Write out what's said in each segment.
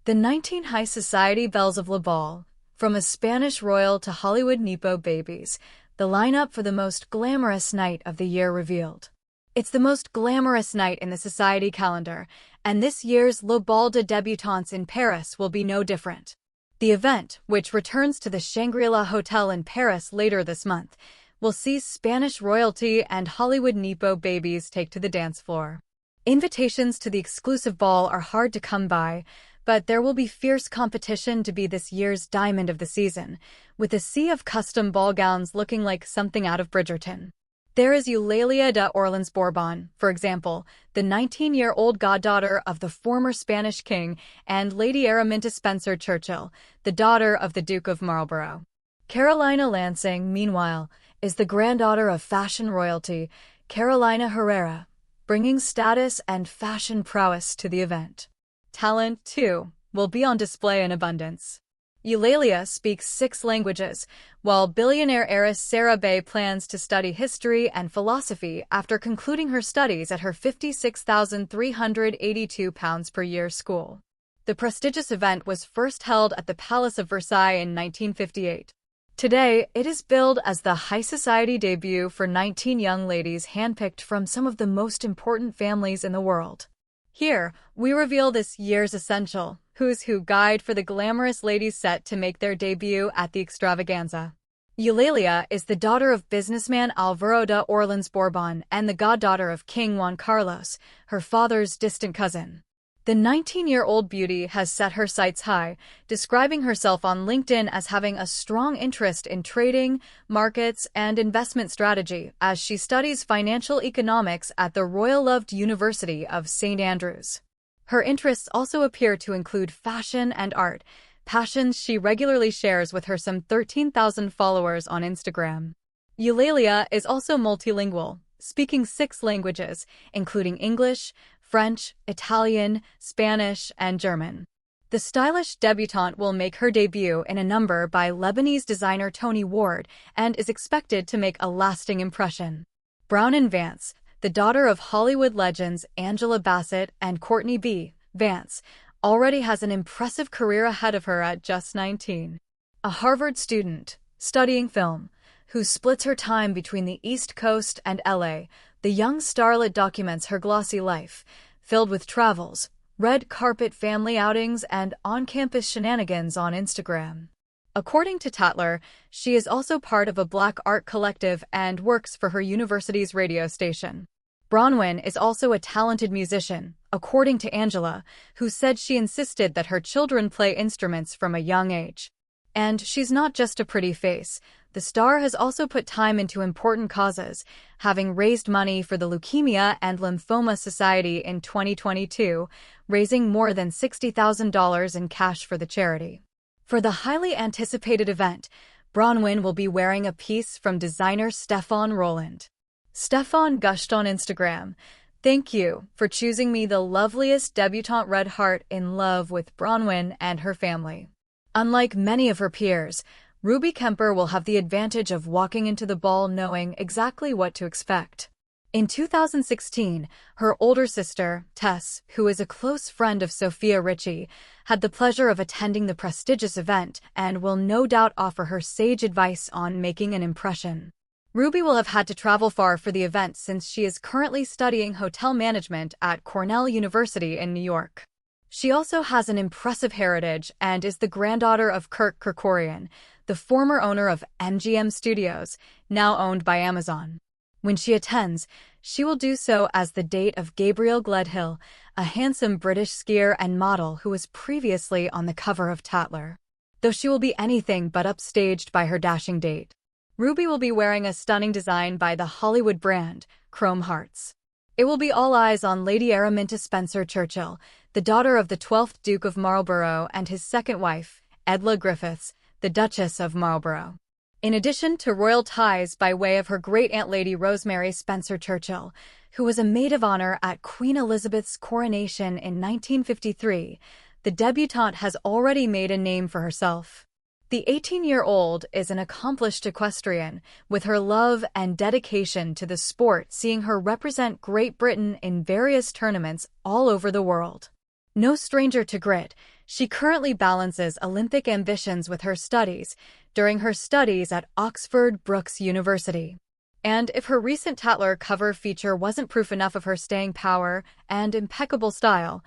The 19 high society belles of Bal, from a Spanish royal to Hollywood nepo babies, the lineup for the most glamorous night of the year revealed. It's the most glamorous night in the society calendar, and this year's Le Bal des Débutantes in Paris will be no different. The event, which returns to the Shangri-La Hotel in Paris later this month, will see Spanish royalty and Hollywood nepo babies take to the dance floor. Invitations to the exclusive ball are hard to come by, but there will be fierce competition to be this year's diamond of the season, with a sea of custom ball gowns looking like something out of Bridgerton. There is Eulalia de Orleans Bourbon, for example, the 19-year-old goddaughter of the former Spanish king, and Lady Araminta Spencer Churchill, the daughter of the Duke of Marlborough. Carolina Lansing, meanwhile, is the granddaughter of fashion royalty, Carolina Herrera, bringing status and fashion prowess to the event. Talent, too, will be on display in abundance. Eulalia speaks 6 languages, while billionaire heiress Sarah Bay plans to study history and philosophy after concluding her studies at her £56,382 per year school. The prestigious event was first held at the Palace of Versailles in 1958. Today, it is billed as the high society debut for 19 young ladies handpicked from some of the most important families in the world. Here, we reveal this year's essential Who's Who guide for the glamorous ladies set to make their debut at the extravaganza. Eulalia is the daughter of businessman Alvaro de Orleans Bourbon and the goddaughter of King Juan Carlos, her father's distant cousin. The 19-year-old beauty has set her sights high, describing herself on LinkedIn as having a strong interest in trading, markets, and investment strategy as she studies financial economics at the Royal-loved University of St. Andrews. Her interests also appear to include fashion and art, passions she regularly shares with her some 13,000 followers on Instagram. Eulalia is also multilingual, speaking 6 languages, including English, French, Italian, Spanish, and German. The stylish debutante will make her debut in a number by Lebanese designer Tony Ward and is expected to make a lasting impression. Brown & Vance, the daughter of Hollywood legends Angela Bassett and Courtney B. Vance, already has an impressive career ahead of her at just 19. A Harvard student, studying film, who splits her time between the East Coast and LA, the young starlet documents her glossy life, filled with travels, red carpet family outings, and on-campus shenanigans on Instagram. According to Tatler, she is also part of a black art collective and works for her university's radio station. Bronwyn is also a talented musician, according to Angela, who said she insisted that her children play instruments from a young age. And she's not just a pretty face. The star has also put time into important causes, having raised money for the Leukemia and Lymphoma Society in 2022, raising more than $60,000 in cash for the charity. For the highly anticipated event, Bronwyn will be wearing a piece from designer Stefan Roland. Stefan gushed on Instagram, "Thank you for choosing me, the loveliest debutante red heart in love with Bronwyn and her family." Unlike many of her peers, Ruby Kemper will have the advantage of walking into the ball knowing exactly what to expect. In 2016, her older sister, Tess, who is a close friend of Sophia Richie, had the pleasure of attending the prestigious event and will no doubt offer her sage advice on making an impression. Ruby will have had to travel far for the event since she is currently studying hotel management at Cornell University in New York. She also has an impressive heritage and is the granddaughter of Kirk Kerkorian, the former owner of MGM Studios, now owned by Amazon. When she attends, she will do so as the date of Gabriel Gledhill, a handsome British skier and model who was previously on the cover of Tatler. Though she will be anything but upstaged by her dashing date. Ruby will be wearing a stunning design by the Hollywood brand, Chrome Hearts. It will be all eyes on Lady Araminta Spencer Churchill, the daughter of the 12th Duke of Marlborough and his second wife, Edla Griffiths, the Duchess of Marlborough. In addition to royal ties by way of her great-aunt Lady Rosemary Spencer Churchill, who was a maid of honor at Queen Elizabeth's coronation in 1953, the debutante has already made a name for herself. The 18-year-old is an accomplished equestrian, with her love and dedication to the sport seeing her represent Great Britain in various tournaments all over the world. No stranger to grit, She currently balances Olympic ambitions with her studies during her studies at Oxford Brookes University. And if her recent Tatler cover feature wasn't proof enough of her staying power and impeccable style,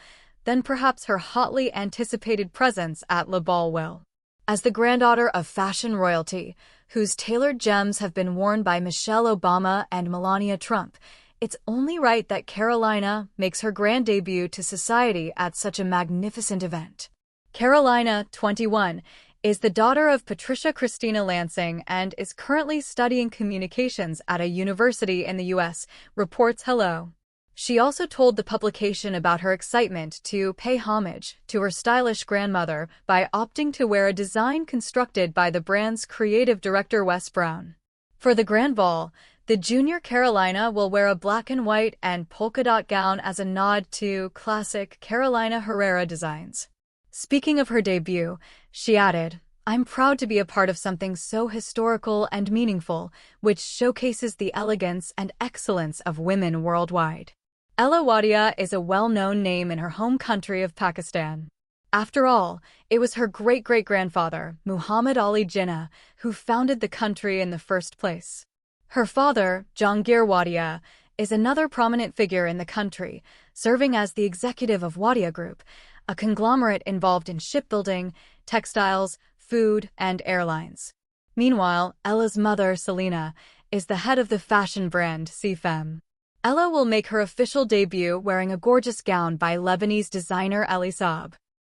then perhaps her hotly anticipated presence at Le Bal will. As the granddaughter of fashion royalty, whose tailored gems have been worn by Michelle Obama and Melania Trump, it's only right that Carolina makes her grand debut to society at such a magnificent event. Carolina, 21, is the daughter of Patricia Christina Lansing and is currently studying communications at a university in the U.S., reports Hello. She also told the publication about her excitement to pay homage to her stylish grandmother by opting to wear a design constructed by the brand's creative director Wes Brown. For the Grand Ball, the junior Carolina will wear a black and white and polka dot gown as a nod to classic Carolina Herrera designs. Speaking of her debut, she added, "I'm proud to be a part of something so historical and meaningful, which showcases the elegance and excellence of women worldwide." Ella Wadia is a well-known name in her home country of Pakistan. After all, it was her great-great-grandfather, Muhammad Ali Jinnah, who founded the country in the first place. Her father, Jahangir Wadia, is another prominent figure in the country, serving as the executive of Wadia Group, a conglomerate involved in shipbuilding, textiles, food, and airlines. Meanwhile, Ella's mother, Selena, is the head of the fashion brand C-Femme. Ella will make her official debut wearing a gorgeous gown by Lebanese designer Elie Saab.